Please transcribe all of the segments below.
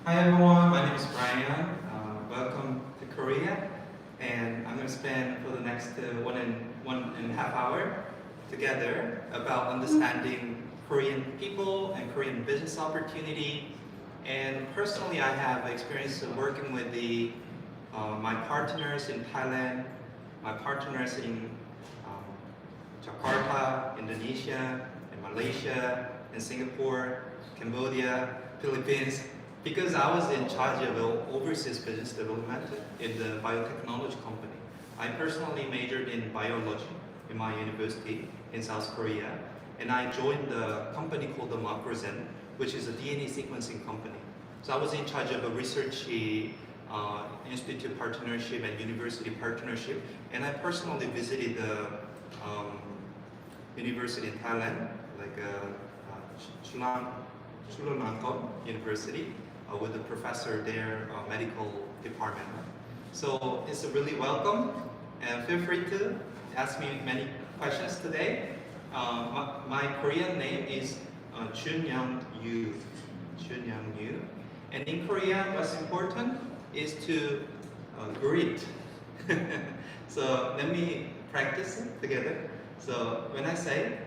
Hi everyone, my name is Brian. Welcome to Korea, and I'm going to spend for the next one and a half hour together about understanding Korean people and Korean business opportunity. And personally, I have experience of working with my partners in Thailand, my partners in um, Jakarta, Indonesia, in Malaysia, in Singapore, Cambodia, Philippines, because I was in charge of overseas business development in the biotechnology company. I personally majored in biology in my university in South Korea, and I joined the company called the Macrozen, which is a DNA sequencing company. So I was in charge of a research institute partnership and university partnership, and I personally visited the university in Thailand, like Chulalongkorn University, with the professor there, medical department. So it's a really welcome, and feel free to ask me many questions today. My Korean name is Chunyoung Yoo. Chunyoung Yoo. And in Korea, what's important is to greet. So let me practice it together. So when I say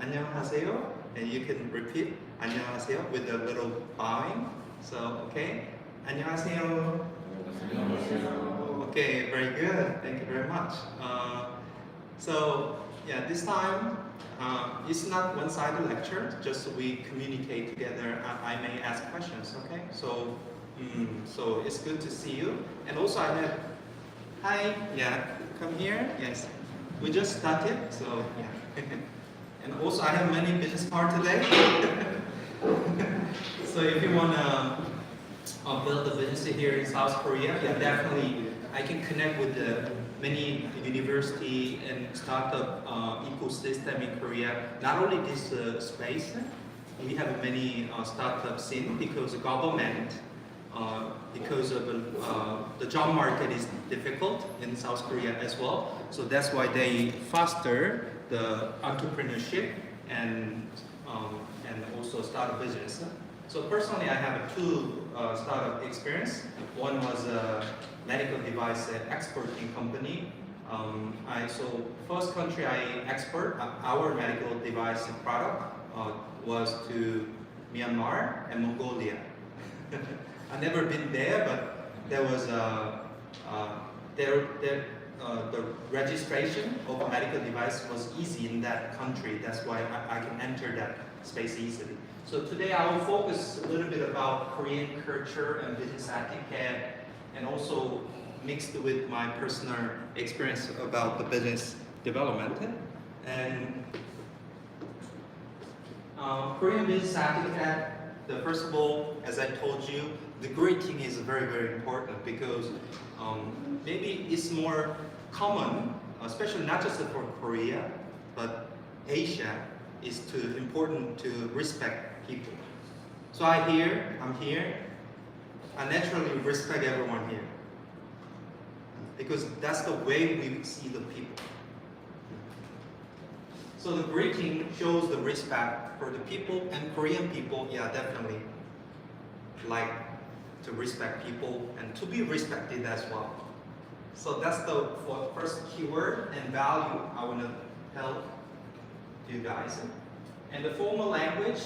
안녕하세요, and you can repeat 안녕하세요 with a little bowing. So okay, 안녕하세요. Okay, very good. Thank you very much. So yeah, this time it's not one-sided lecture. Just we communicate together. I may ask questions. Okay, so so it's good to see you. And also I have hi. Yeah, come here. Yes, we just started. So yeah. And also I have many business cards today. So if you want to build a business here in South Korea, yeah, definitely I can connect with the many university and startup ecosystem in Korea. Not only this space, we have many startup scene because the government, because of the job market is difficult in South Korea as well. So that's why they foster the entrepreneurship and also start a business. So personally, I have two startup experience. One was a medical device exporting company. So first country I export our medical device product was to Myanmar and Mongolia. I've never been there, but there was the registration of a medical device was easy in that country. That's why I can enter that space easily. So today I will focus a little bit about Korean culture and business etiquette, and also mixed with my personal experience about the business development. And Korean business etiquette, first of all, as I told you, the greeting is very, very important because maybe it's more common, especially not just for Korea, but Asia, is important to respect people. So I'm here, I naturally respect everyone here because that's the way we see the people. So the greeting shows the respect for the people, and Korean people, yeah, definitely like to respect people and to be respected as well. So that's the first keyword and value I want to tell you guys. And the formal language,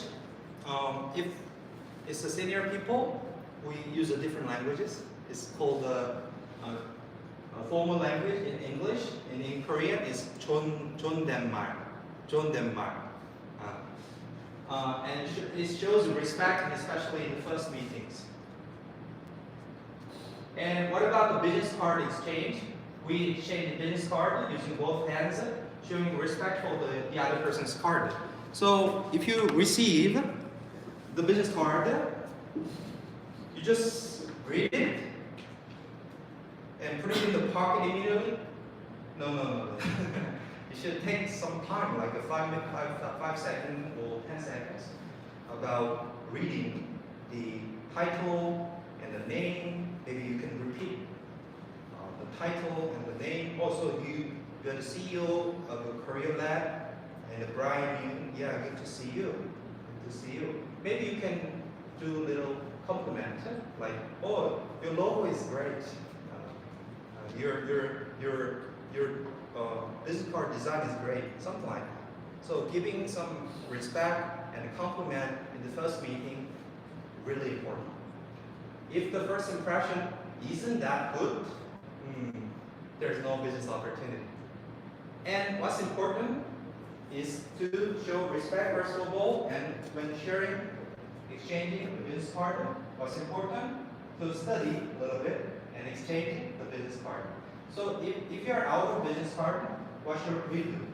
if it's the senior people, we use a different languages. It's called a formal language in English, and in Korean it's 존댓말. And it shows respect, especially in the first meetings. And what about the business card exchange? We exchange the business card using both hands, showing respect for the other person's card. So if you receive the business card, you just read it and put it in the pocket immediately. No. You should take some time, like 5 seconds or 10 seconds, about reading the title and the name. Maybe you can repeat the title and the name. Also, you're the CEO of a Korea Lab, and Brian Yoo, yeah, good to see you. Good to see you. Maybe you can do a little compliment, like, oh, your logo is great. Your business card design is great, something like that. So giving some respect and compliment in the first meeting, really important. If the first impression isn't that good, there's no business opportunity. And what's important is to show respect first of all, and when sharing, exchanging the business card, what's important? To study a little bit and exchange the business card. So if you're out of business card, what should we do?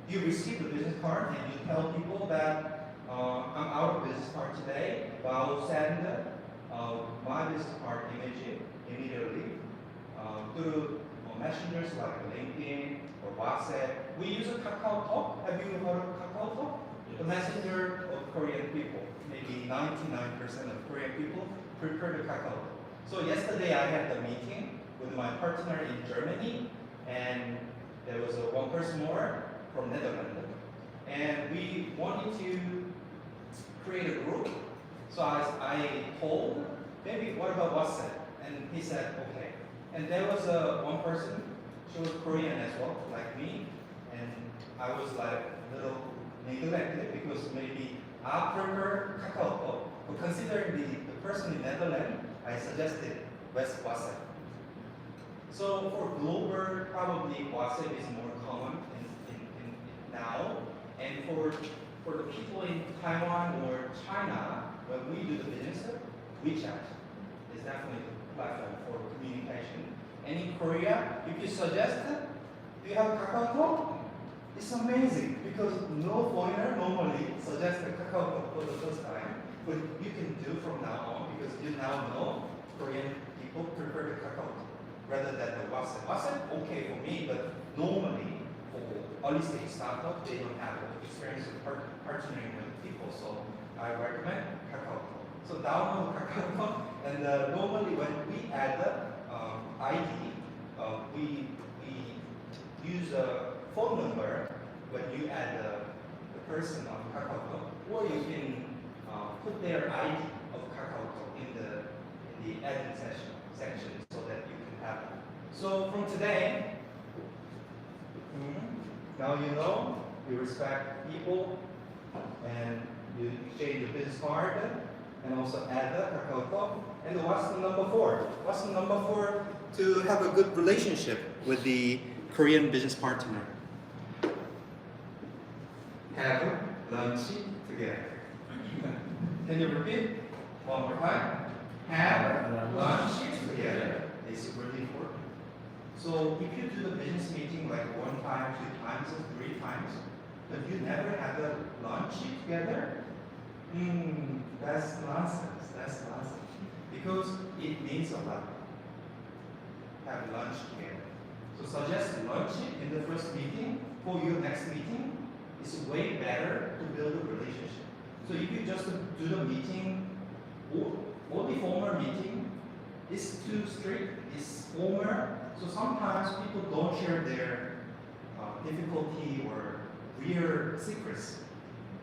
You receive the business card and you tell people that I'm out of business card today, but I will send my business card image immediately through messengers like LinkedIn or WhatsApp. We use a KakaoTalk. Have you heard of KakaoTalk? Yes. The messenger of Korean people. Maybe 99% of Korean people prefer the KakaoTalk. So yesterday I had the meeting with my partner in Germany, and there was one person more from Netherlands, and we wanted to create a group. So I told, maybe what about WhatsApp? And he said, okay. And there was one person, she was Korean as well, like me, and I was like a little neglected because maybe I prefer KakaoTalk. But considering the person in Netherlands, I suggested WhatsApp. So for global, probably WhatsApp is more common in now. And for the people in Taiwan or China, when we do the business, WeChat is definitely the platform for communication. And in Korea, if you suggest, do you have KakaoTalk? It's amazing because no foreigner normally suggests a KakaoTalk for the first time, but you can do from now on because you now know Korean people prefer the KakaoTalk rather than the WhatsApp. WhatsApp, okay for me, but normally for early stage startup, they don't have experience with partnering with people, so I recommend KakaoTalk. So download KakaoTalk, and normally when we add the ID, we use a phone number when you add the person on KakaoTalk, or you can put their ID of KakaoTalk in the admin section so that you can have it. So from today, now you know, you respect people, and you exchange the business card, and also add the KakaoTalk. And what's the number 4? What's the number 4 to have a good relationship with the Korean business partner? Have lunch together. Can you repeat one more time? Have lunch together. It's really important. So if you do the business meeting like 1 time, 2 times, or 3 times, but you never have a lunch together, that's nonsense. That's nonsense. Because it means a lot. Have lunch together. So suggest lunch in the first meeting for your next meeting. It's way better to build a relationship. So if you just do the meeting, or the formal meeting, it's too strict, it's formal. So sometimes people don't share their difficulty or real secrets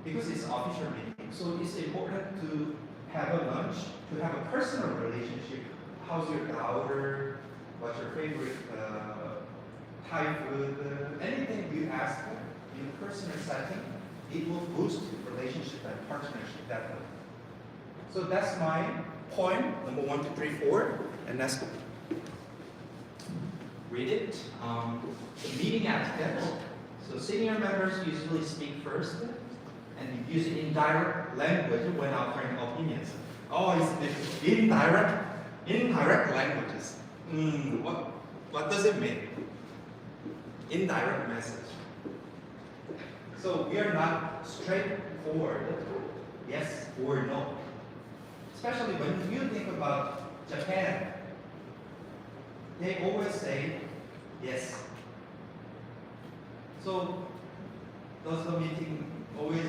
because it's an official meeting. So it's important to have a lunch, to have a personal relationship. How's your daughter? What's your favorite Thai food? Anything you ask in a personal setting, it will boost relationship and partnership definitely. So that's my point, number 1, 2, 3, 4, and let's read it. The meeting etiquette. So senior members usually speak first and use indirect language when offering opinions. Oh, it's indirect languages. What does it mean? Indirect message. So we are not straightforward, yes or no. Especially when you think about Japan, they always say yes. So does the meeting always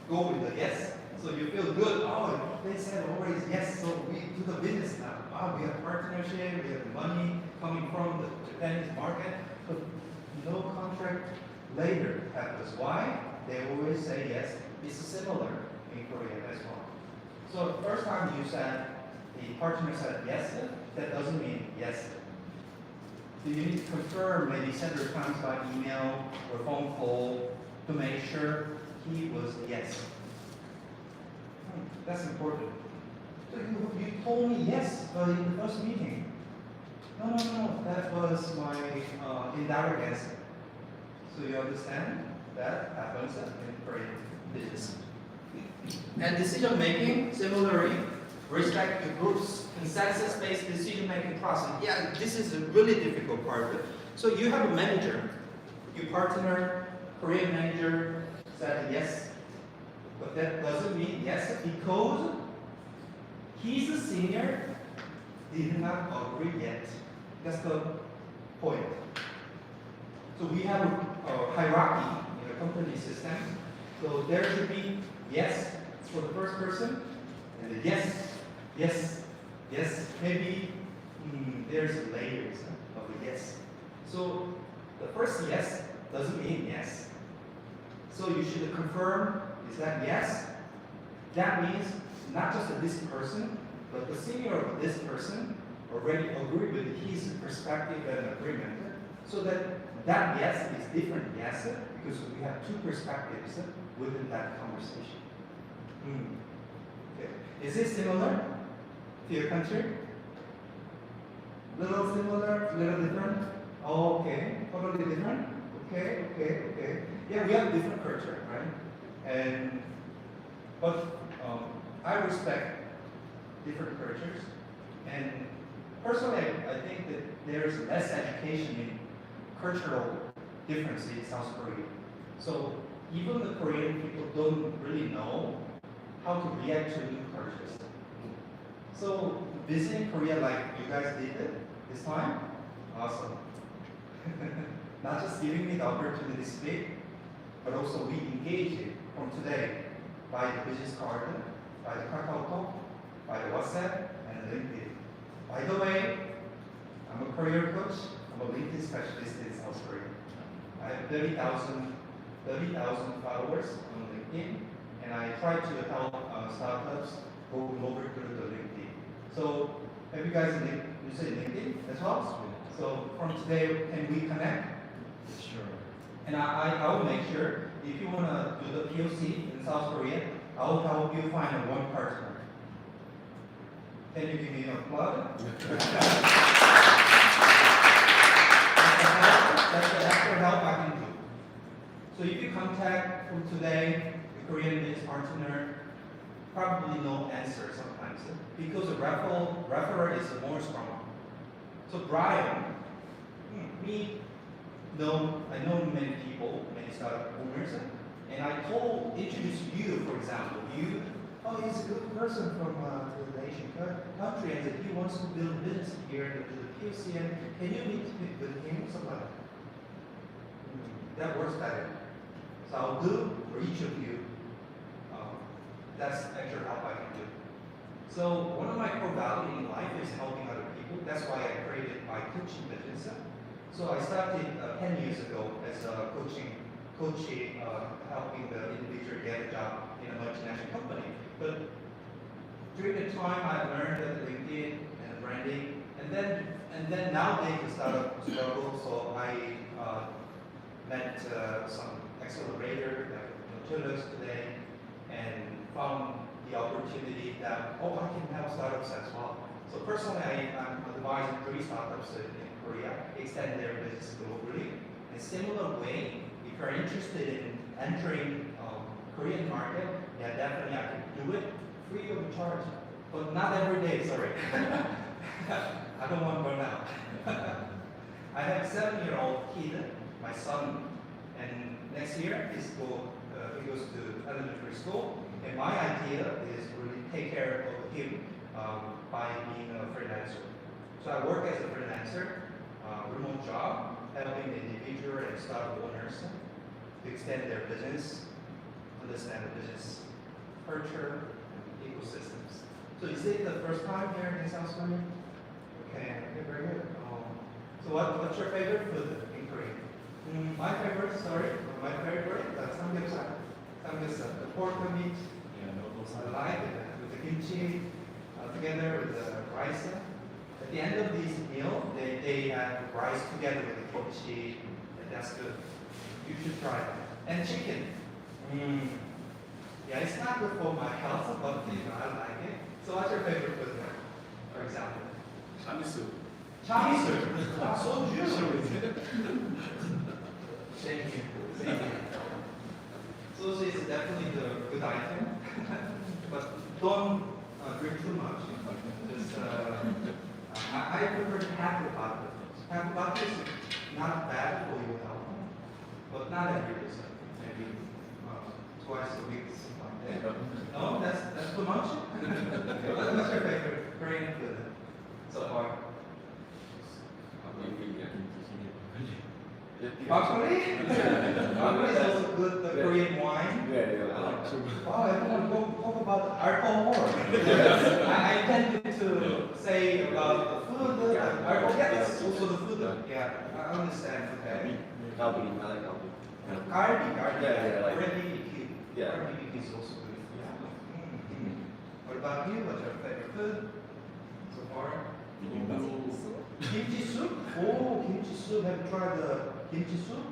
go with the yes? So you feel good. Oh, they said always yes. So we do the business now. Wow, we have partnership. We have money coming from the Japanese market. But no contract later happens. Why? They always say yes. It's similar. in Korea as well. So the first time you said, the partner said yes, that doesn't mean yes. So you need to confirm, maybe several times by email or phone call to make sure he was yes. That's important. So you told me yes in the first meeting. No, that was my indirect answer. So you understand that happens in Korean business. And decision making, similarly, respect to groups, consensus-based decision-making process. Yeah, this is a really difficult part. So you have a manager, your partner, Korean manager said yes, but that doesn't mean yes because he's a senior, did not agree yet. That's the point. So we have a hierarchy in the company system. So there should be yes for the first person, and the yes. Maybe there's layers of the yes. So the first yes doesn't mean yes. So you should confirm, is that yes? That means not just this person, but the senior of this person already agree with his perspective and agreement. So that yes is different yes, because we have two perspectives within that conversation. Okay. Is it similar to your country? Little similar, little different? Oh, okay, totally different? Okay. Yeah, we have different culture, right? But I respect different cultures. And personally, I think that there's less education in cultural difference in South Korea. So even the Korean people don't really know how to react to new cultures. So visiting Korea like you guys did this time, awesome. Not just giving me the opportunity to speak, but also we engage it from today by the business card, by the KakaoTalk, by the WhatsApp, and LinkedIn. By the way, I'm a career coach. I'm a LinkedIn specialist in South Korea. I have 30,000 followers on LinkedIn, and I try to help startups go global through the LinkedIn. So have you guys used LinkedIn as well? So from today, can we connect? Sure. And I will make sure, if you want to do the POC in South Korea, I will help you find one partner. Can you give me a plug? That's the extra help I can do. So if you contact from today, the Korean business partner, probably no answer sometimes, because the referral is more strong. So Brian, I know many people, many startup owners, and I introduce you, for example. He's a good person from the Asian country, and he wants to build a business here in the POC, and can you meet with him? Somebody. That works better. So I'll do for each of you. That's extra help I can do. So one of my core values in life is helping other people. That's why I created my coaching business. So I started 10 years ago as a coaching, helping the individual get a job in a multinational company. But during the time I learned LinkedIn and branding, and then nowadays the startup struggle. So I met some accelerator like Tullus today, and found the opportunity that I can help startups as well. So personally, I'm advising 3 startups in Korea extend their business globally. In a similar way, if you're interested in entering Korean market, yeah, definitely I can do it free of charge, but not every day. Sorry, I don't want to burn out. I have a 7-year-old kid, my son, and next year he goes to elementary school. And my idea is really take care of him by being a freelancer. So I work as a freelancer, remote job, helping individual and startup owners to extend their business, understand the business culture, and ecosystems. So is it the first time here in South Korea? Okay, very good. So what's your favorite food in Korea? My favorite, that's samgyeopsal. The pork meat. Yeah, no I like it with the kimchi together with the rice. At the end of this meal, they have rice together with the kimchi. And that's good. You should try it. And chicken. Yeah, it's not good for my health, but I like it. So what's your favorite food, for example? Chamisu. Chamisu. Soju. Same here. Same here. Soju is definitely the good item, but don't drink too much. Just, I prefer half the bottle. Half the bottle is not bad for your health, but not every day. So maybe twice a week, something like that. No, that's too much. What's your favorite Korean food so far? Broccoli? Broccoli is also good, the Korean wine. Oh, everyone go talk about alcohol more. I intended to say about the food, alcohol, yeah, it's also the food. Yeah, I understand, okay. Galbi, I like galbi. Garlic, Yeah, like- Korean BBQ. Yeah. Korean BBQ is also good. What about you? What's your favorite food so far? Kimchi soup? Oh, kimchi soup. Have you tried the kimchi soup?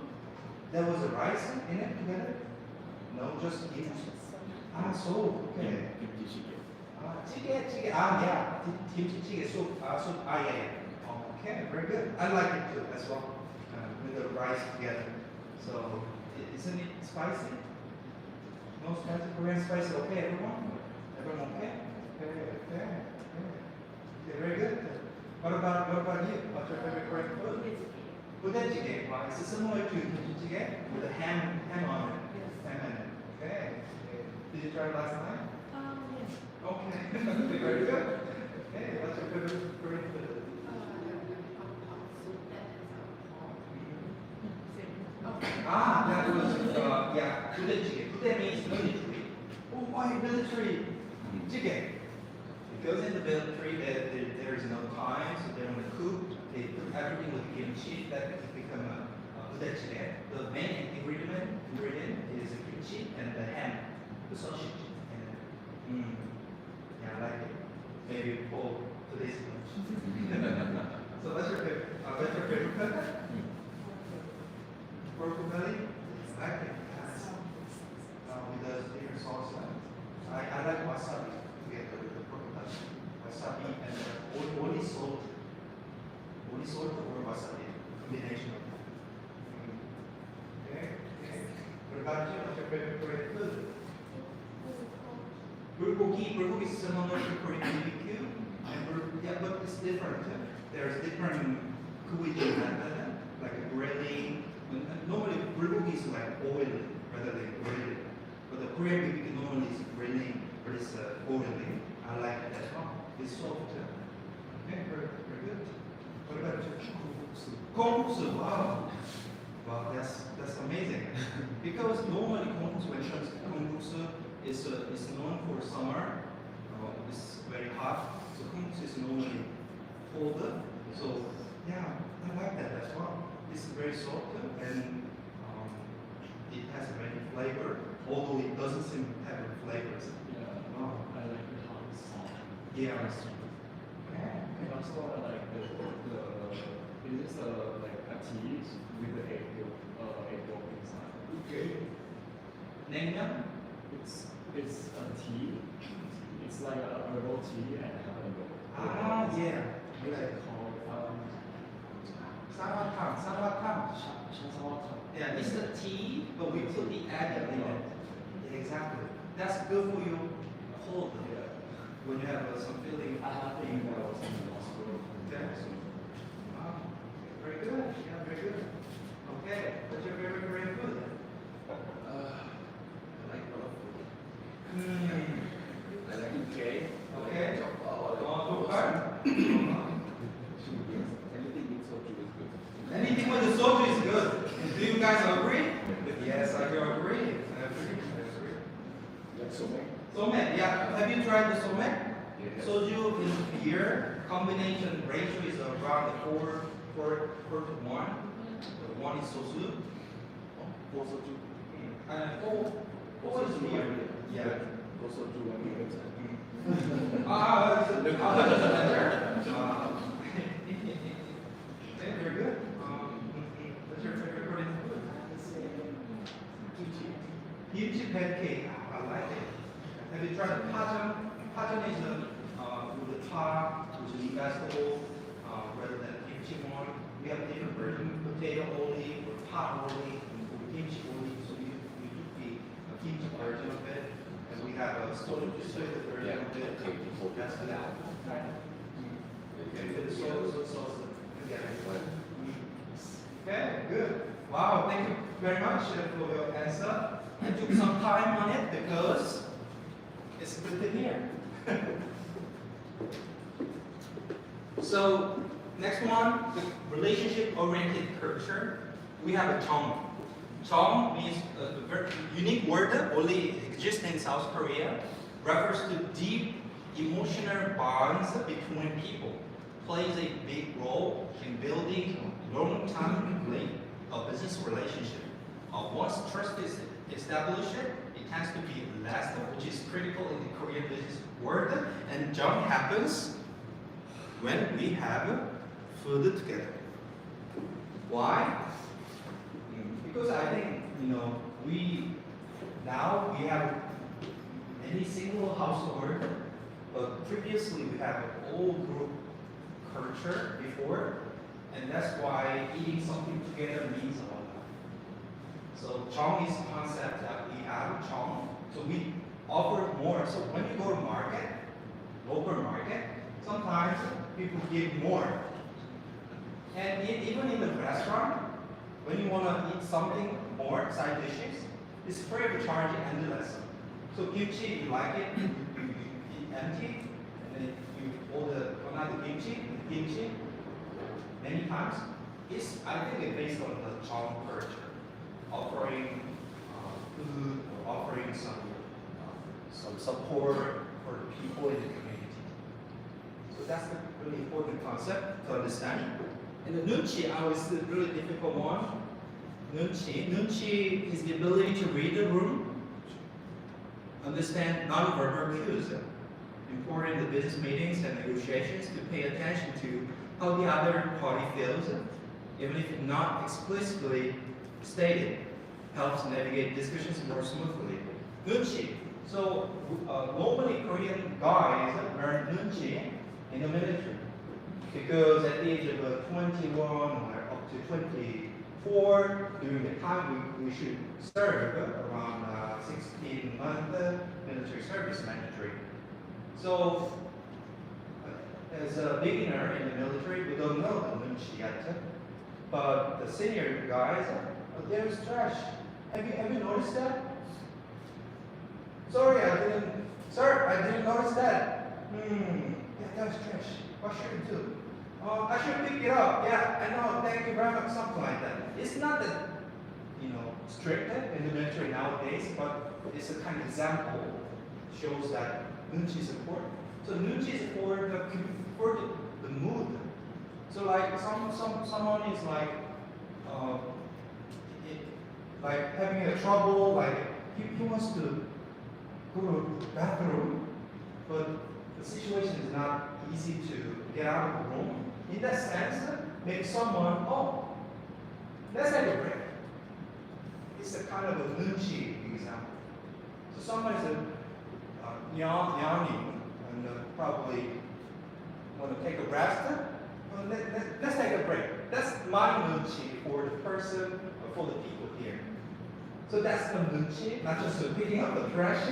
There was a rice in it together? No, just kimchi. Ah, so, okay. Jjigae. Ah, yeah. Kimchi jjigae soup. Soup. Ah, yeah. Okay, very good. I like it too as well. With the rice together. So, isn't it spicy? No spicy? Korean spicy? Okay, everyone? Everyone okay? Okay, very good. What about you? What's your favorite Korean food? Budae-jjigae. Is it similar to kimchi jjigae with a ham on it? Ham in it. Okay. Did you try it last night? Yes. Okay. Very good. Okay. What's your favorite Korean food? Ah, that was yeah. Budae-jjigae. Budae means military. Oh, why military jjigae? Because in the military there is no time, so they don't cook. They put everything with kimchi. That has become a budae jjigae. The main ingredient is the kimchi and the ham, the sausage. And, yeah, I like it. Maybe for today's lunch. So what's your favorite food? Pork belly? I like it. Yes. With the different sauce. I like wasabi together with the pork belly. Wasabi and only salt. Only salt or wasabi. Combination of that. Okay. What about you? What's your favorite Korean food? Bulgogi is similar to Korean BBQ. Yeah, but it's different. There's different cuisine method, like grilling. Normally, bulgogi is like oiling rather than grilling. But the Korean BBQ normally is grilling, but it's oiling. I like it as well. It's soft. Okay, very good. What about you? Konksu. Wow, that's amazing. Because normally konksu, when it comes to konksu, is known for summer. It's very hot, so konksu is normally colder. So yeah, I like that as well. It's very soft and it has a very flavor, although it doesn't seem to have flavors. Yeah, I like the hot sauce. Yeah. And also I like the it is like a tea with the egg yolk inside. Okay. Naengmyeon? It's a tea. It's like a herbal tea and have a yolk. Ah, yeah. It's called Sawatang. shasawata. Yeah, it's the tea, but we put the egg in it. Yeah, exactly. That's good for your cold. Yeah. When you have some feeling. I have been when I was in the hospital. Yeah. Wow. Very good. Yeah, very good. Okay. What's your favorite Korean food? I like a lot of food. Hmm. I like cake. Okay. Oh, Tokar? anything with soju is good. Anything with the soju is good. Do you guys agree? Yes, I agree. I agree. Like somek. Somek, yeah. Have you tried the somek? Yes. Soju is beer. Combination ratio is around 4 to 1. One is soju. For soju. Four is beer. Yeah. 소주가 이거잖아. Very good. What's your favorite Korean food? Kimchi pancake. I like it. Have you tried pajeon? Pajeon is with the top, which is vegetable, rather than kimchi one. We have different versions: potato only, or pot only, or kimchi only. So you do the kimchi version of it, and we have a soy version of it. That's for that. Okay, good. Wow, thank you very much for your answer. I took some time on it because it's good to hear. So, next one, the relationship-oriented culture. We have a Chong. Chong means a very unique word, only exists in South Korea, refers to deep emotional bonds between people, plays a big role in building long-term business relationship. Once trust is established, it tends to be last, which is critical in the Korean business world, and jump happens when we have food together. Why? Because I think, we have any single household, but previously we have an old group culture before, and that's why eating something together means a lot. So Chong is a concept that we have, Chong. So we offer more. So when you go to market, local market, sometimes people give more. And even in the restaurant, when you want to eat something more, side dishes, it's free of charge endless. So kimchi, you like it, you eat empty, and then you order another kimchi, many times. I think it's based on the Chong culture, offering food, or offering some support for the people in the community. So that's a really important concept to understand. And the nunchi, is a really difficult one. Nunchi is the ability to read the room, understand non-verbal cues, important in the business meetings and negotiations, to pay attention to how the other party feels, even if not explicitly stated, helps navigate discussions more smoothly. Nunchi. So normally Korean guys learn nunchi in the military, because at the age of 21 or up to 24, during the time we should serve around 16-month military service mandatory. So as a beginner in the military, we don't know the nunchi yet, but the senior guys, there's trash. Have you noticed that? Sorry, I didn't notice that. Yeah, that was trash. What should we do? I should pick it up. Yeah, I know. Thank you very much. Something like that. It's not that, strict in the military nowadays, but it's a kind of example. Shows that nunchi is important. So nunchi is for the mood. So like someone is like having a trouble, like he wants to go to the bathroom, but the situation is not easy to get out of the room. In that sense, maybe someone, let's take a break. It's a kind of a nunchi example. So someone is yawning and probably want to take a rest. Well, let's take a break. That's my nunchi for the person, for the people here. So that's the nunchi, not just picking up the trash,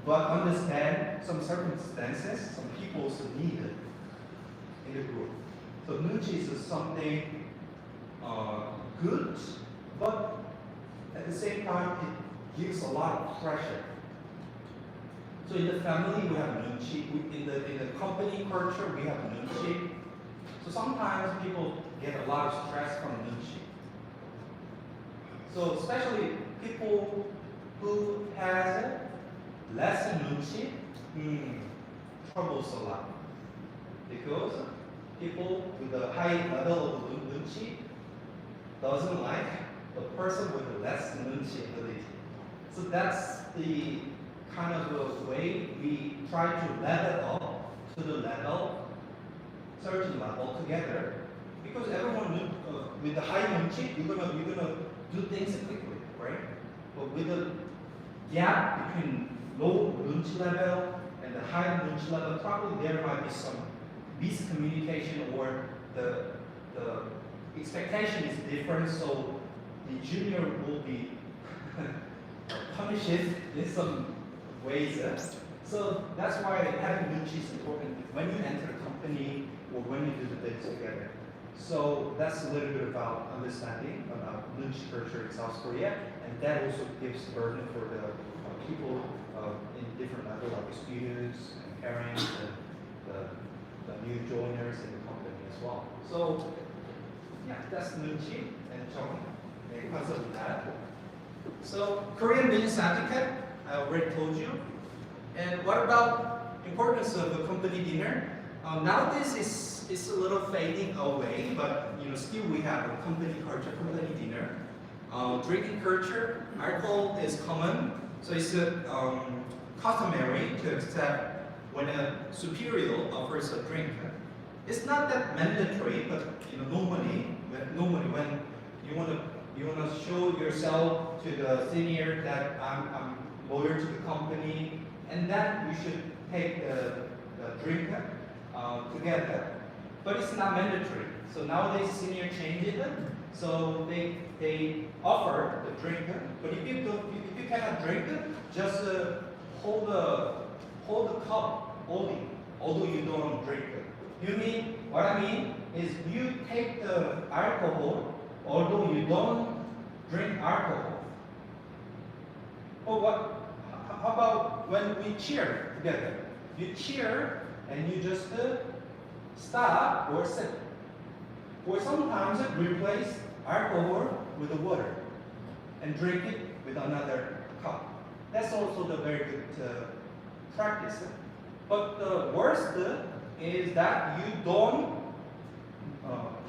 but understand some circumstances, some people's need in the group. So nunchi is something good, but at the same time it gives a lot of pressure. So in the family we have nunchi, in the company culture we have nunchi. So sometimes people get a lot of stress from nunchi. So especially people who has less nunchi, troubles a lot. Because people with a high level of nunchi doesn't like the person with less nunchi ability. So that's the kind of a way we try to level up to the level, certain level together. Because everyone with the high munchi, you're gonna do things quickly, right? But with the gap between low munchi level and the high munchi level, probably there might be some miscommunication or the expectation is different, so the junior will be punished in some ways. So that's why having munchi is important when you enter a company or when you do the things together. So that's a little bit about understanding about munchi culture in South Korea, and that also gives burden for the people in different levels, like students and parents and the new joiners in the company as well. So yeah, that's munchi and Chong. Because of that. So Korean business etiquette, I already told you. And what about importance of a company dinner? Nowadays it's a little fading away, but still we have a company culture, company dinner. Drinking culture, alcohol is common, so it's customary to accept when a superior offers a drink. It's not that mandatory, but normally when you want to show yourself to the senior that I'm loyal to the company, and that you should take the drink together. But it's not mandatory. So nowadays senior changed it, so they offer the drink. But if you cannot drink it, just hold the cup only, although you don't drink it. What I mean is you take the alcohol, although you don't drink alcohol. Or how about when we cheer together? You cheer and you just stop or sip. Or sometimes replace alcohol with the water and drink it with another cup. That's also the very good practice. But the worst is that you don't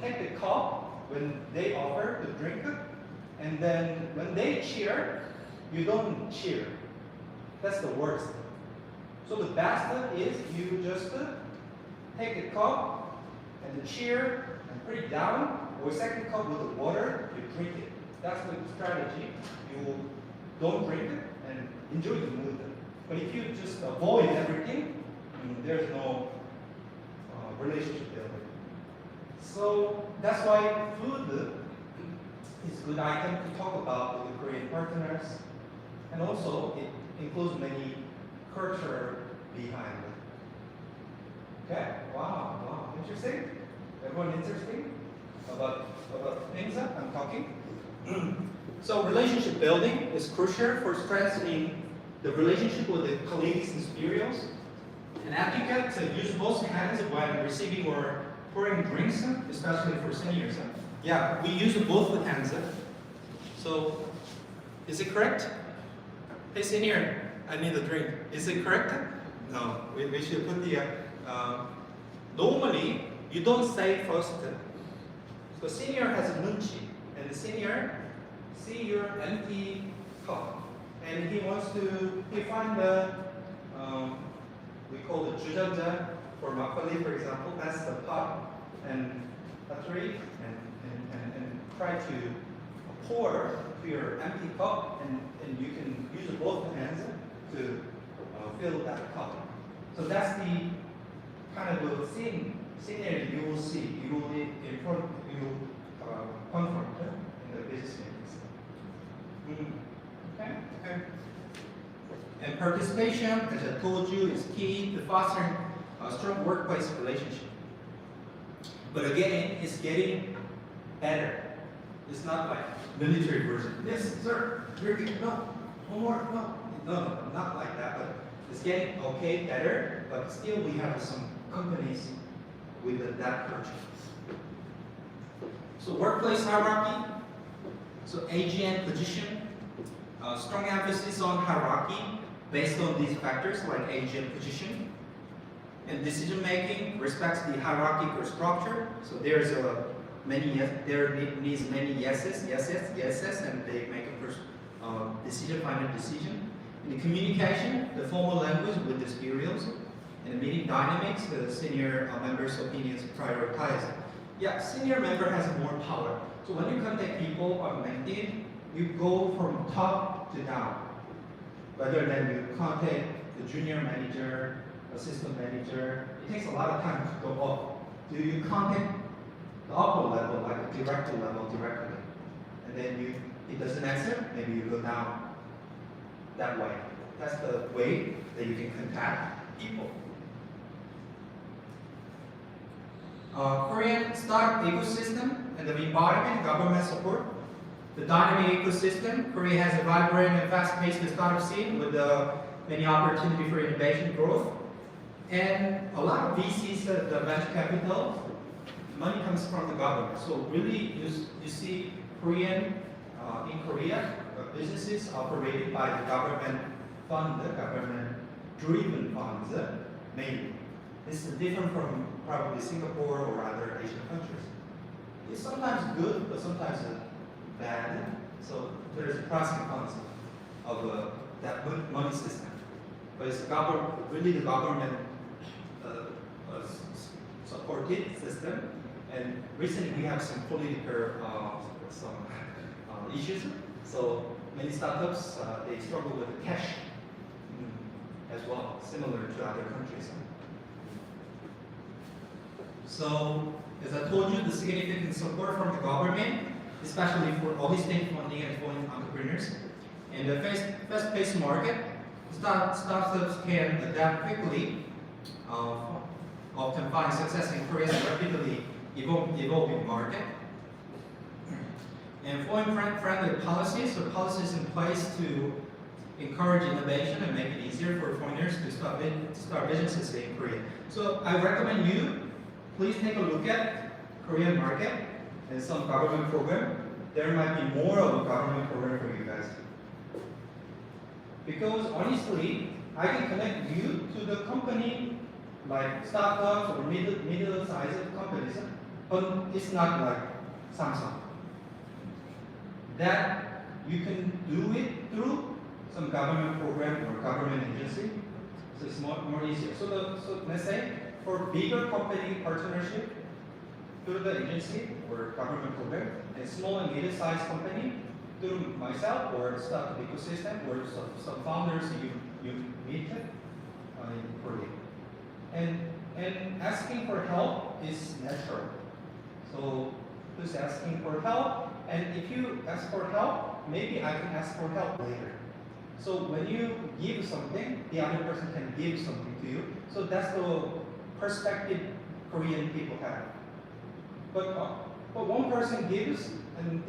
take the cup when they offer the drink, and then when they cheer, you don't cheer. That's the worst. So the best is you just take the cup and the cheer and put it down, or second cup with the water, you drink it. That's the strategy. You don't drink it and enjoy the mood. But if you just avoid everything, there's no relationship building. So that's why food is a good item to talk about with the Korean partners, and also it includes many culture behind it. Okay? Wow, interesting. Everyone interesting about things that I'm talking? So relationship building is crucial for strengthening the relationship with the colleagues and superiors. And etiquette to use both hands while receiving or pouring drinks, especially for seniors. Yeah, we use both hands. So, is it correct? Hey senior, I need a drink. Is it correct? No, we should put the, normally, you don't say first. So senior has a munchi, and the senior see your empty cup, and he find the, we call it jujanja for makgeolli, for example. That's the pot and battery, and try to pour to your empty cup, and you can use both hands to fill that cup. So that's the kind of the scenario you will see. You will confront in the business meetings. Okay. And participation, as I told you, is key to fostering a strong workplace relationship. But again, it's getting better. It's not like military version. Yes, sir. No, one more. No, not like that. But it's getting okay, better. But still, we have some companies with that culture. So workplace hierarchy. So AGN position. Strong emphasis on hierarchy based on these factors like age and position. And decision making respects the hierarchical structure. So there's there needs many yeses, and they make a final decision. In the communication, the formal language with the spurials. In the meeting dynamics, the senior members' opinions prioritized. Yeah, senior member has more power. So when you contact people on LinkedIn, you go from top to down. Rather than you contact the junior manager, assistant manager, it takes a lot of time to go up. Do you contact the upper level, like the director level directly? And then it doesn't answer, maybe you go down that way. That's the way that you can contact people. Korean startup ecosystem and the environment, government support. The dynamic ecosystem, Korea has a vibrant and fast-paced startup scene with many opportunities for innovation growth. And a lot of VCs, the venture capital, money comes from the government. So really, you see in Korea, businesses operated by the government fund, the government-driven funds, mainly. This is different from probably Singapore or other Asian countries. It's sometimes good, but sometimes bad. So there's pros and cons of that money system. But it's really the government supported system. And recently we have some political issues. So many startups they struggle with cash as well, similar to other countries. So, as I told you, the significant support from the government, especially for early stage funding and foreign entrepreneurs. In the fast-paced market, startups can adapt quickly, often find success in Korea's rapidly evolving market. And foreign-friendly policies, or policies in place to encourage innovation and make it easier for foreigners to start businesses in Korea. So I recommend you please take a look at Korean market and some government program. There might be more of a government program for you guys. Because honestly, I can connect you to the company like startups or middle-sized companies, but it's not like Samsung. That you can do it through some government program or government agency, so it's more easier. So let's say for bigger company partnership through the agency or government program, and small and middle-sized company through myself or startup ecosystem or some founders you meet in Korea. And asking for help is natural. So who's asking for help? And if you ask for help, maybe I can ask for help later. So when you give something, the other person can give something to you. So that's the perspective Korean people have. But one person gives, and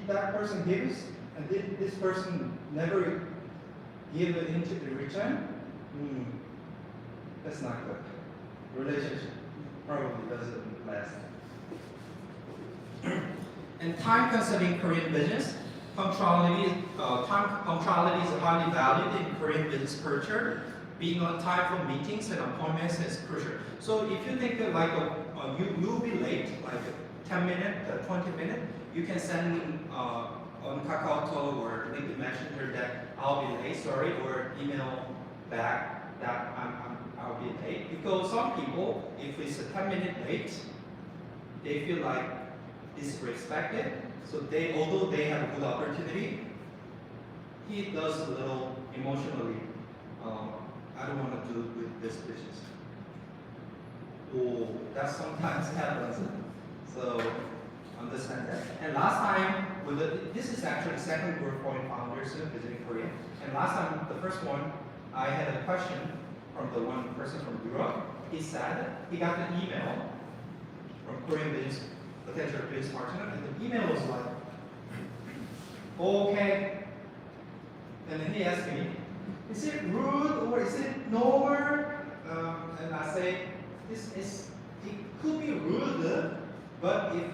that person gives, and this person never give into the return. That's not good. Relationship probably doesn't last. And time-consuming Korean business, punctuality is highly valued in Korean business culture. Being on time for meetings and appointments is crucial. So if you think that like you'll be late, like 10 minutes, 20 minutes, you can send on KakaoTalk or LinkedIn Messenger that I'll be late, sorry, or email back that I'll be late. Because some people, if it's a 10-minute late, they feel like disrespected. So although they have a good opportunity, he does a little emotionally. I don't want to do with this business. Oh, that sometimes happens. So understand that. And last time, this is actually the second group point founders visiting Korea. And last time, the first one, I had a question from the one person from Europe. He said he got an email from Korean business, potential business partner, and the email was like, okay. And then he asked me, is it rude or is it normal? And I say, it could be rude, but if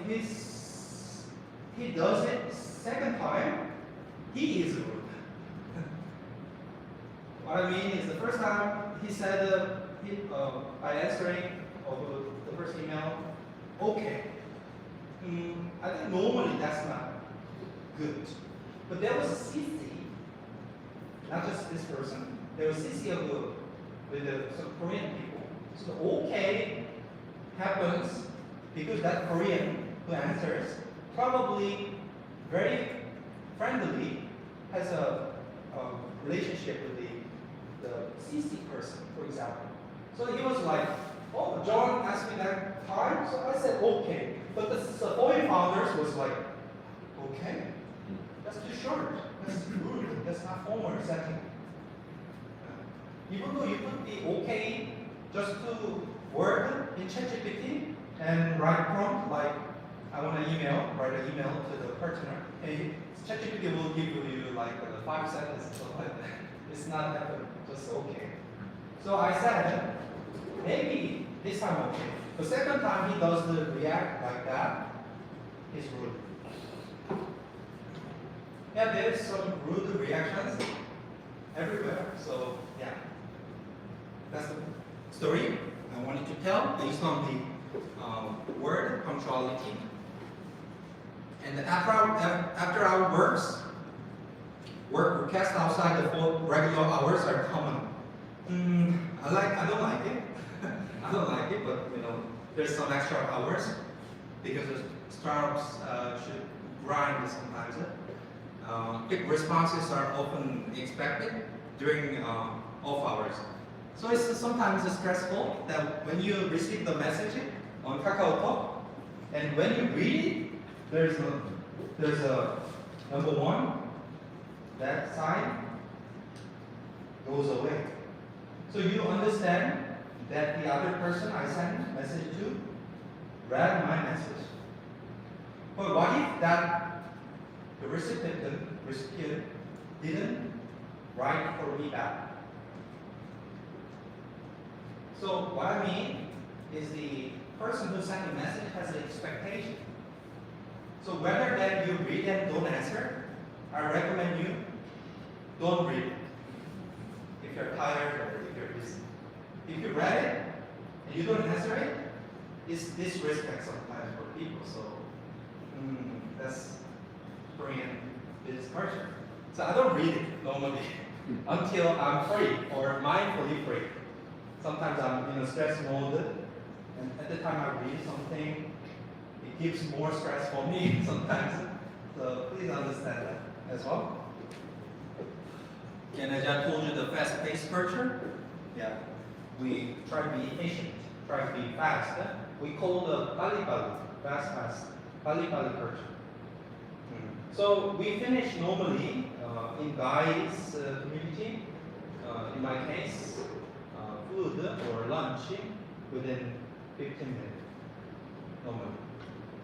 he does it second time, he is rude. What I mean is the first time he said, by answering the first email, okay. I think normally that's not good. But there was a CC not just this person. There was CCO with some Korean people. So the okay happens because that Korean who answers probably very friendly has a relationship with the CC person, for example. So he was like, oh, John asked me that time, so I said okay. But the Savoy founders was like, okay, that's too short, that's rude, that's not formal setting. Even though you put the okay just to word in ChatGPT and write prompt like, I want an email, write an email to the partner. Hey, ChatGPT will give you like 5 seconds or something like that. It's not that just okay. So I said, maybe this time okay. The second time he does the react like that, he's rude. Yeah, there's some rude reactions everywhere. So yeah, that's the story I wanted to tell based on the word punctuality. And after our work requests outside the 4 regular hours are common. I don't like it. I don't like it, but there's some extra hours because the startups should grind sometimes. Quick responses are often expected during off hours. So it's sometimes stressful that when you receive the message on KakaoTalk and when you read it, there's a number 1, that sign goes away. So you understand that the other person I sent message to read my message. But what if the recipient didn't write for me back? So what I mean is the person who sent the message has an expectation. So whether that you read and don't answer, I recommend you don't read if you're tired or if you're busy. If you read it and you don't answer it, it's disrespect sometimes for people. So that's Korean business culture. So I don't read it normally until I'm free or mindfully free. Sometimes I'm in a stress mode, and at the time I read something, it gives more stress for me sometimes. So please understand that as well. And as I told you, the fast-paced culture, yeah, we try to be efficient, try to be fast. We call the pali-pali, fast, pali-pali culture. So we finish normally in guys community, in my case, food or lunch within 15 minutes, normally.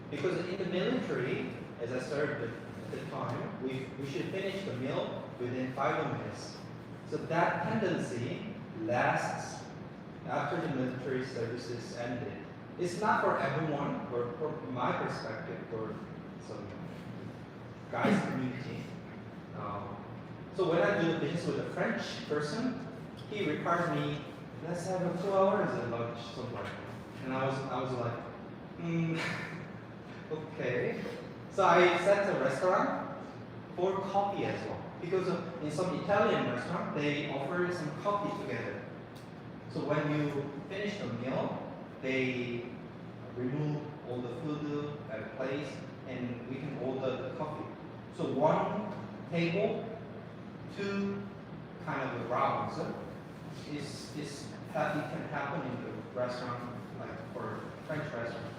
Because in the military, as I started at the time, we should finish the meal within 5 minutes. So that tendency lasts after the military services ended. It's not for everyone, or from my perspective, for some guys community. So when I do the business with a French person, he requires me, let's have a 2 hours at lunch somewhere. And I was like, okay. So I set a restaurant for coffee as well. Because in some Italian restaurant, they offer some coffee together. So when you finish the meal, they remove all the food at a place and we can order the coffee. So 1 table, 2 kind of rounds it can happen in the restaurant, like for French restaurant.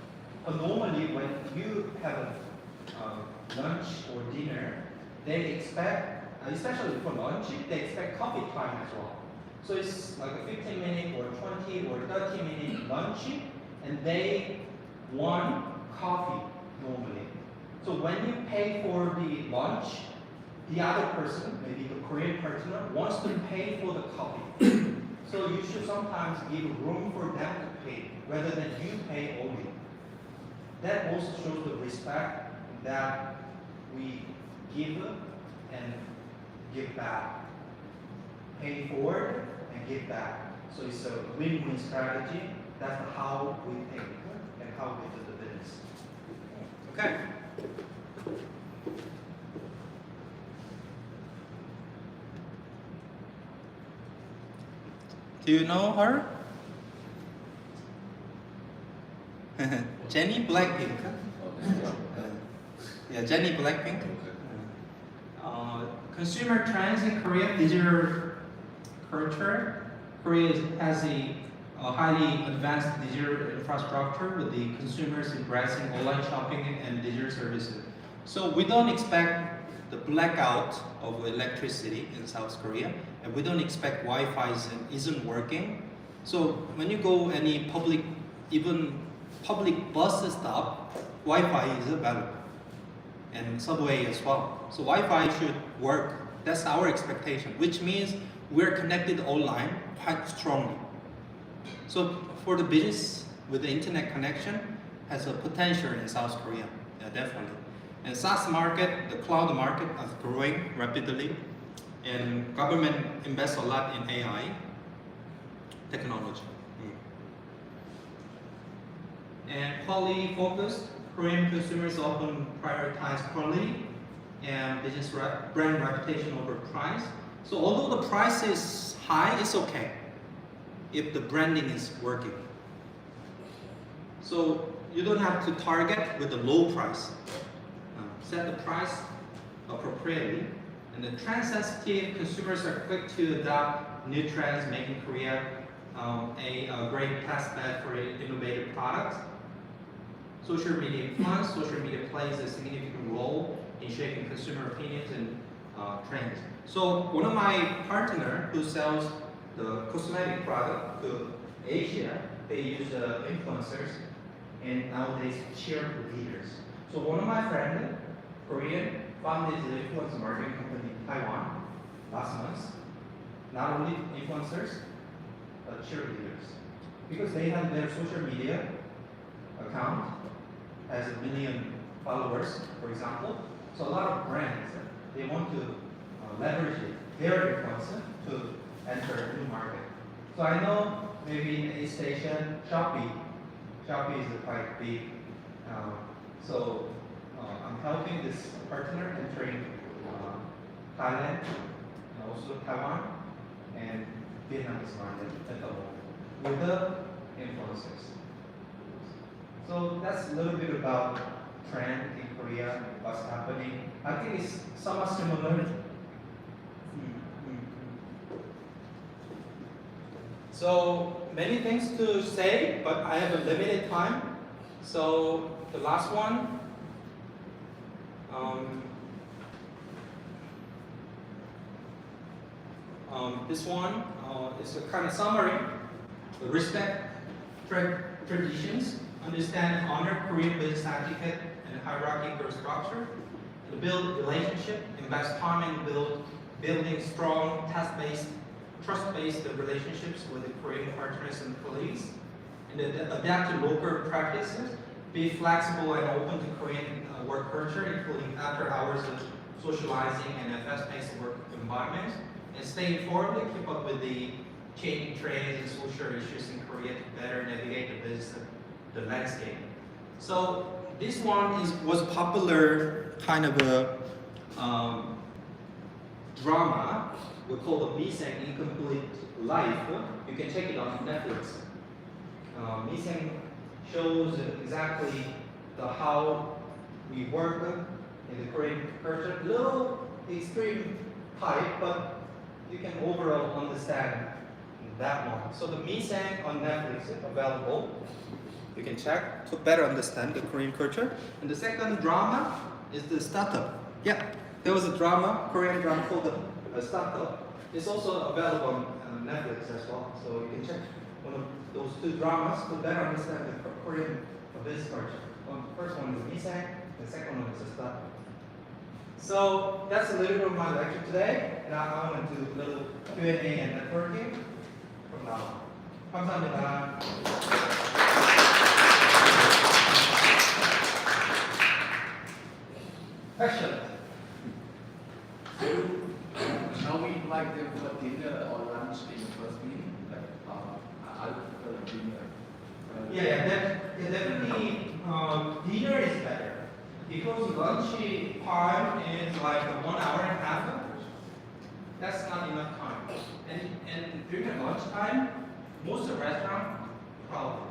But normally when you have a lunch or dinner, they expect, especially for lunch, they expect coffee time as well. So it's like a 15-minute or 20 or 30-minute lunch, and they want coffee normally. So when you pay for the lunch, the other person, maybe the Korean partner, wants to pay for the coffee. So you should sometimes give room for them to pay, rather than you pay only. That also shows the respect that we give and give back. Pay forward and give back. So it's a win-win strategy. That's how we think and how we do the business. Okay. Do you know her? Jenny Blackpink. Yeah, Jenny Blackpink. Consumer trends in Korea, digital culture. Korea has a highly advanced digital infrastructure with the consumers embracing online shopping and digital services. So we don't expect the blackout of electricity in South Korea, and we don't expect Wi-Fi isn't working. So when you go any public, even public bus stop, Wi-Fi is available, and subway as well. So Wi-Fi should work. That's our expectation, which means we're connected online quite strongly. So for the business with the internet connection has a potential in South Korea, yeah, definitely. And SaaS market, the cloud market is growing rapidly, and government invests a lot in AI technology. And quality focused, Korean consumers often prioritize quality and business brand reputation over price. So although the price is high, it's okay if the branding is working. So you don't have to target with a low price. Set the price appropriately. And the trend sensitive consumers are quick to adopt new trends, making Korea a great test bed for innovative products. Social media influence, social media plays a significant role in shaping consumer opinions and trends. So one of my partner who sells the cosmetic product to Asia, they use influencers and nowadays cheerleaders. So one of my friends, Korean, founded the influencer marketing company in Taiwan last month. Not only influencers, but cheerleaders. Because they have their social media account has 1 million followers, for example. So a lot of brands, they want to leverage their influencer to enter a new market. So I know maybe in East Asia, Shopee is quite big. So I'm helping this partner entering Thailand, and also Taiwan, and Vietnamese market at the moment with the influencers. So that's a little bit about trend in Korea, what's happening. I think it's somewhat similar. So many things to say, but I have a limited time. So the last one. This one is a kind of summary. Respect traditions, understand and honor Korean business etiquette and hierarchical structure, to build relationship, invest time in building strong, trust-based relationships with the Korean partners and colleagues, and adapt to local practices, be flexible and open to Korean work culture, including after hours of socializing and a fast-paced work environment, and stay informed and keep up with the changing trends and social issues in Korea to better navigate the business, the landscape. So this one was popular kind of a drama we call the Miseng Incomplete Life. You can check it on Netflix. Miseng shows exactly how we work in the Korean culture. Little extreme type, but you can overall understand that one. So the Miseng on Netflix is available. You can check to better understand the Korean culture. And the second drama is the startup. Yeah, there was a drama, Korean drama called the startup. It's also available on Netflix as well. So you can check one of those two dramas to better understand the Korean business culture. The first one is Miseng, the second one is the startup. So that's a little bit of my lecture today, and I want to do a little Q&A and networking from now on. 감사합니다. Question. Shall we invite them for dinner or lunch in the first meeting? Like, I would prefer dinner. Definitely dinner is better because lunch time is like 1 hour and a half. that's not enough time. And during lunchtime, most of the restaurant crowded.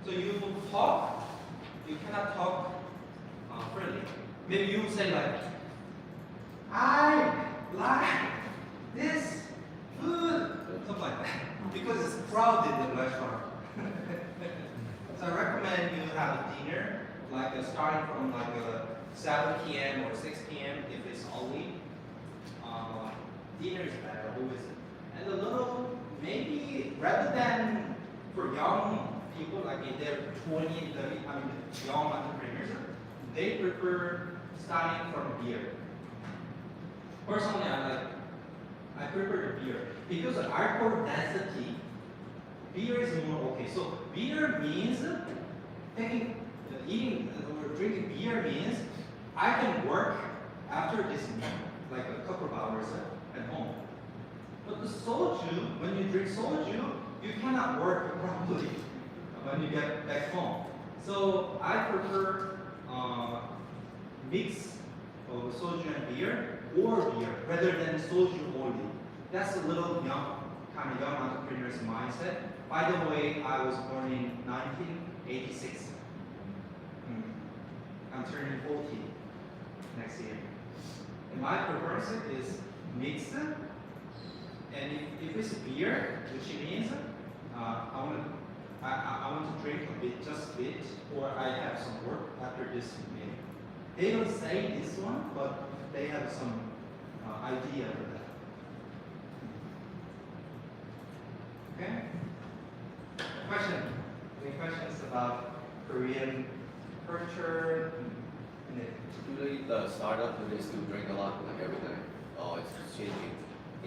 So you talk, you cannot talk freely. Maybe you say like, I like this food, something like that, because it's crowded in the restaurant. So I recommend you have a dinner, like starting from like 7 p.m. or 6 p.m. if it's all week. Dinner is better always. And a little, maybe rather than for young people, like if they're 20, 30, young entrepreneurs, they prefer starting from beer. Personally, I prefer the beer because the alcohol density, beer is more okay. So beer means eating or drinking beer means I can work after this meal, like a couple of hours at home. But the soju, when you drink soju, you cannot work properly when you get back home. So I prefer mix of soju and beer or beer rather than soju only. That's a little kind of young entrepreneur's mindset. By the way, I was born in 1986. I'm turning 40 next year. And my preference is mixed. And if it's beer, which means I want to drink a bit, just a bit, or I have some work after this meal. They don't say this one, but they have some idea for that. Okay? Question? Any questions about Korean culture? Usually the startup, do they still drink a lot, like every night? Oh, it's just changing.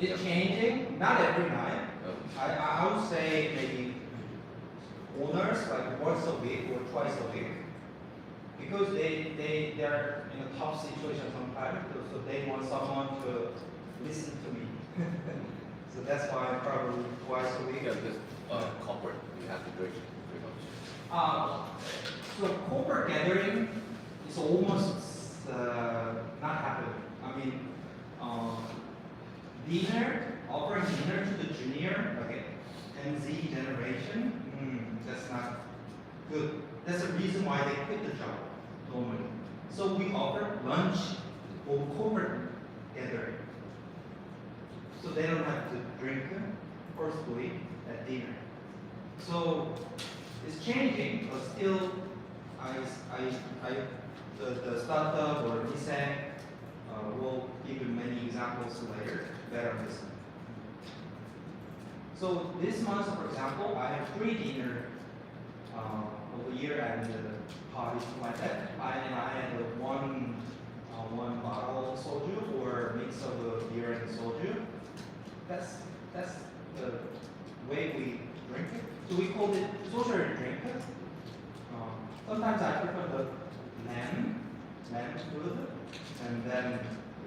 It's changing, not every night. Oh. I would say maybe owners like once a week or twice a week. Because they're in a tough situation sometimes, so they want someone to listen to me. So that's why probably twice a week. Yeah, because corporate, you have to drink pretty much. So corporate gathering is almost not happening. I mean, offering dinner to the junior, like NZ generation, that's not good. That's the reason why they quit the job normally. So we offer lunch or corporate gathering. So they don't have to drink forcefully at dinner. So it's changing, but still, the startup or DSEC will give you many examples later. Better listen. So this month, for example, I have 3 dinner over here and parties like that. I had one bottle of soju or mix of beer and soju. That's the way we drink it. So we call it social drink. Sometimes I prefer the lamb food, and then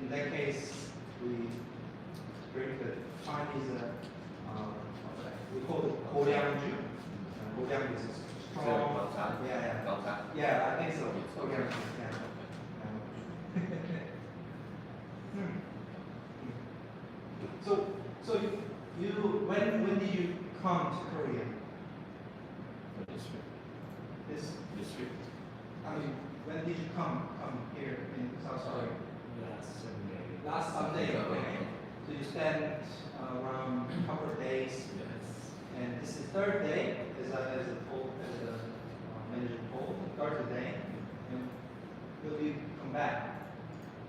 in that case we drink the Chinese. We call it goryangju. Goryang is strong. Yeah, I think so. Goryangju. So you when did you come to Korea? This week. I mean, when did you come here in South Korea? Last Sunday. Okay. So you spent around a couple of days. Yes. And this is third day, as the manager told, third day. And will you come back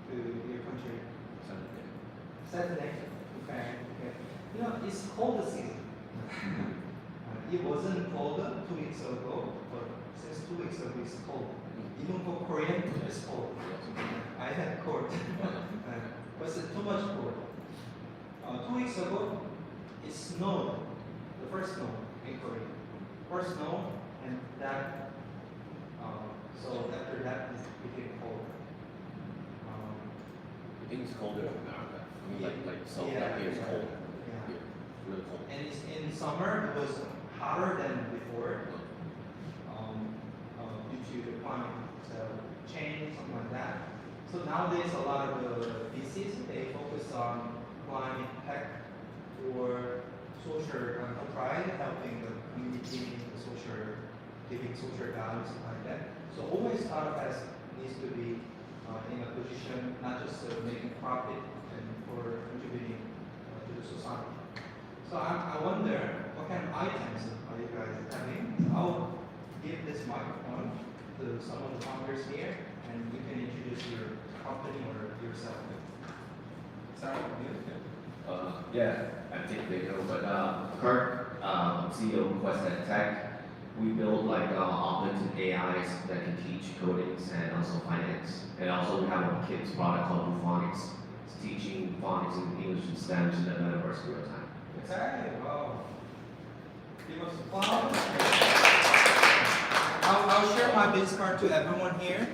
to your country? Saturday. Okay. You know, it's cold season. It wasn't cold 2 weeks ago, but since 2 weeks ago it's cold. Even for Korean, it's cold. I had cold. But it's too much cold. 2 weeks ago, it snowed. The first snow in Korea. First snow, and that. So after that, it became cold. I think it's colder in America. I mean, like South here is cold. Yeah. Really cold. And it's in summer, it was hotter than before. Due to the climate change, something like that. So nowadays, a lot of the VCs, they focus on applying tech or social enterprise, helping the community, the social, giving social value, something like that. So always startup needs to be in a position not just making profit and for contributing to the society. So I wonder what kind of items are you guys having? So I'll give this microphone to some of the founders here, and you can introduce your company or yourself. Sorry, you? Yeah, I think they know, but Kurt, CEO of Quest and Tech, we build like augmented AIs that can teach codings and also finance. And also we have a kids product called Phonics. It's teaching phonics and English and Spanish in the metaverse real time. Okay, wow. Give us applause. I'll share my business card to everyone here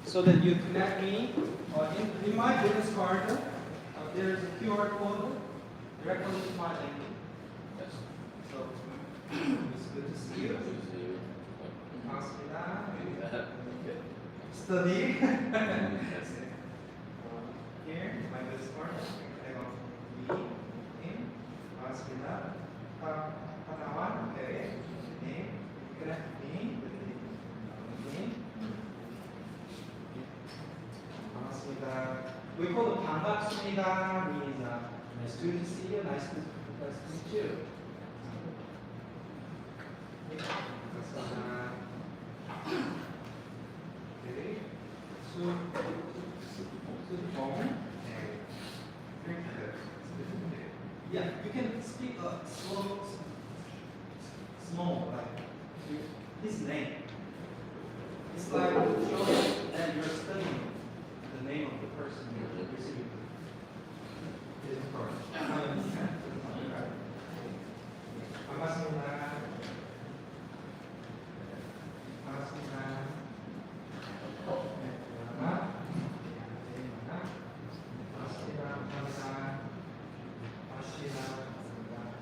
so that you connect me. In my business card, there's a QR code directly to my link. Yes. So it's good to see you. Good to see you. Hospital. Study. Yes. Here, my business card. Click on me, in, hospital. Panawan, okay. Name, connect me with the name. Hospital. We call it 반갑습니다, means nice to see you, nice to meet you. Okay. So, yeah, you can speak small, like his name. It's like showing that you're studying the name of the person you're receiving his card. 반갑습니다.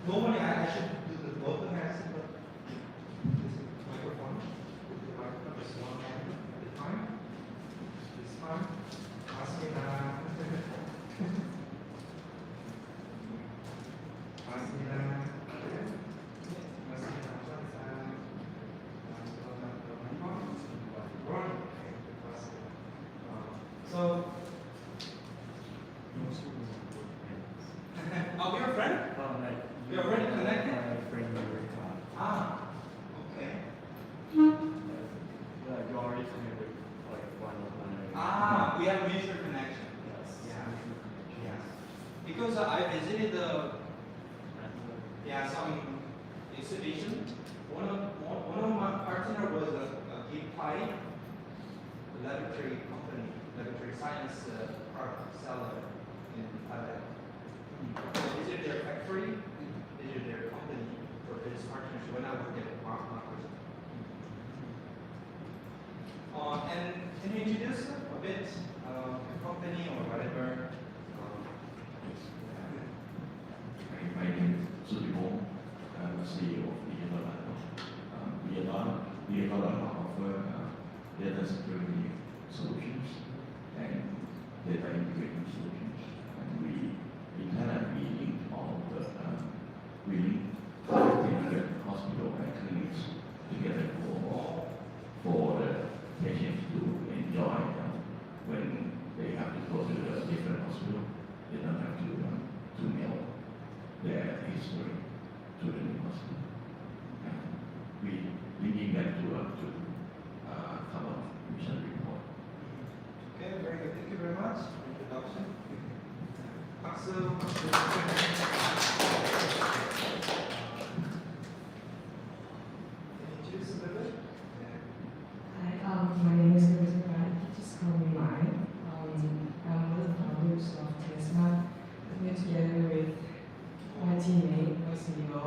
Normally, I should do the both hands, but this microphone, the microphone is one hand at a time. This time, So, oh, you're a friend? You're already connected? Ah, okay. You already connected like one of my. Ah, we have mutual connection. Yes. Yeah. Yes. Because I visited some exhibition. One of my partner was a Geek Party, a laboratory company, laboratory science product seller in Thailand. So visit their factory, visit their company for business partnership when I worked at Microsoft. And can you introduce a bit the company or whatever? My name is Sudipong. I'm the CEO of VLR. VLR offer data security solutions and data integrating solutions. And in Thailand, we link all the we link 1,500 hospital and clinics together for the patients to enjoy when they have to go to a different hospital. They don't have to mail their history to the new hospital. And we linking that to cover mission report. Okay, very good. Thank you very much for introduction. 박수. Can you introduce a little bit? Hi, my name is Brian. Just call me Mai. I'm one of the founders of Tesla. We're together with my teammate, my CEO.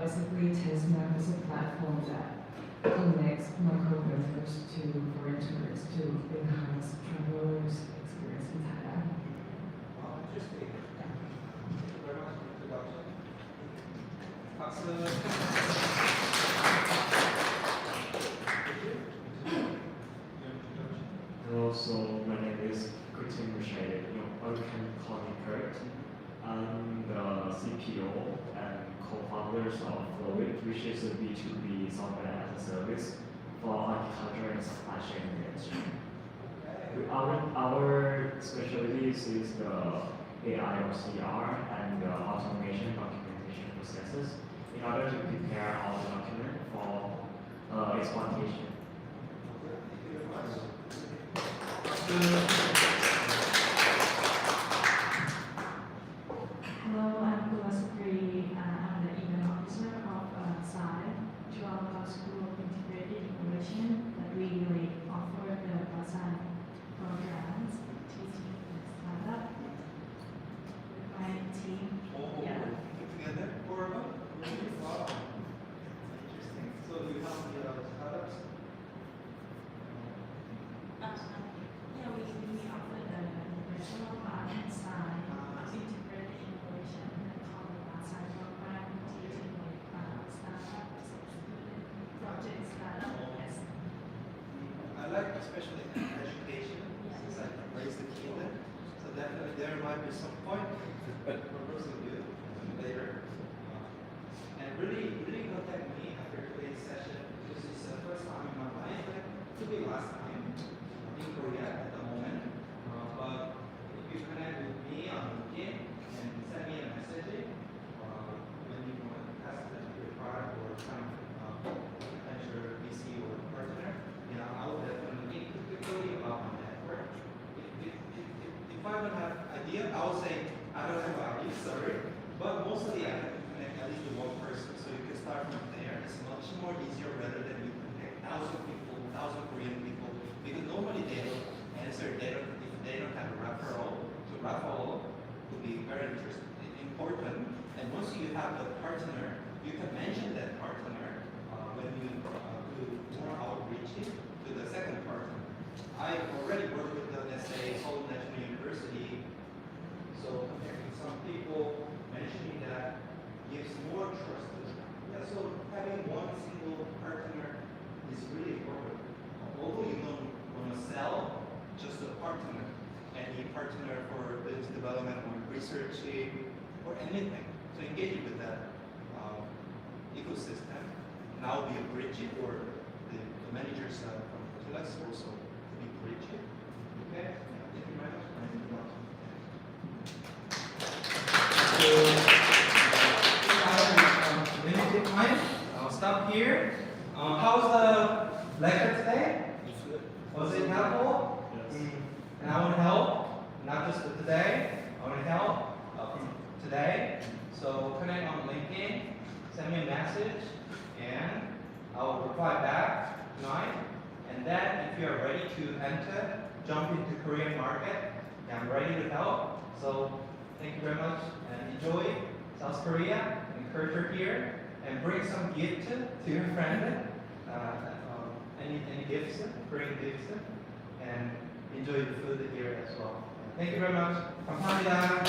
Basically, Tesla is a platform that connects micro-workers to foreign tourists to enhance travelers' experience in Thailand. Wow, interesting. Thank you very much for introduction. 박수. And also, my name is Kutim Rashid. or you can call me Kurt. I'm the CPO and co-founders of Flowit, which is a B2B software as a service for agriculture and supply chain industry. Our specialties is the AI OCR and the automation documentation processes in order to prepare all the document for exploitation. Hello, I'm Kulasukri. I'm the event officer of SAI, Chulalpa School of Integrated Innovation, that we offer the SAI programs teaching startup with my team. Oh, Yeah. put together for them? Wow. Interesting. So you help the startups? Yeah, we offer the professional and SAI integrated innovation and call the SAI program teaching startups, project startup. Yes. I like especially education. It's like raise the kid. So definitely there might be some point for those of you later. And really contact me after today's session. This is the first time in my life. It could be last time in Korea at the moment. But if you connect with me on LinkedIn and send me a message when you want to test your product or kind of potential VC or partner, I will definitely think quickly about my network. If I don't have idea, I will say I don't have idea, sorry. But mostly I can connect at least with one person, so you can start from there. It's much more easier rather than you connect 1,000 people, 1,000 Korean people, because normally they don't answer. If they don't have a referral, so referral would be very interesting, important. And once you have the partner, you can mention that partner when you do more outreach to the second partner. I already worked with the, let's say, Seoul National University, so connecting some people, mentioning that gives more trust to them. Yeah, so having one single partner is really important. Although you don't want to sell just a partner, any partner for business development or research or anything. So engage with that ecosystem. Now be a bridge or the managers from Telex also be bridge. Okay? Thank you very much. Limited time. I'll stop here. How's the lecture today? Was it helpful? Yes. And I want to help, not just for today. I want to help today. So connect on LinkedIn, send me a message, and I'll reply back tonight. And then if you are ready to enter, jump into Korean market, I'm ready to help. So thank you very much and enjoy South Korea and culture here, and bring some gift to your friend. Any gifts, bring gifts, and enjoy the food here as well. Thank you very much. 감사합니다.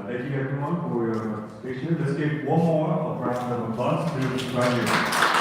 Thank you everyone for your participation. Let's give one more round of applause to Brian Yoo.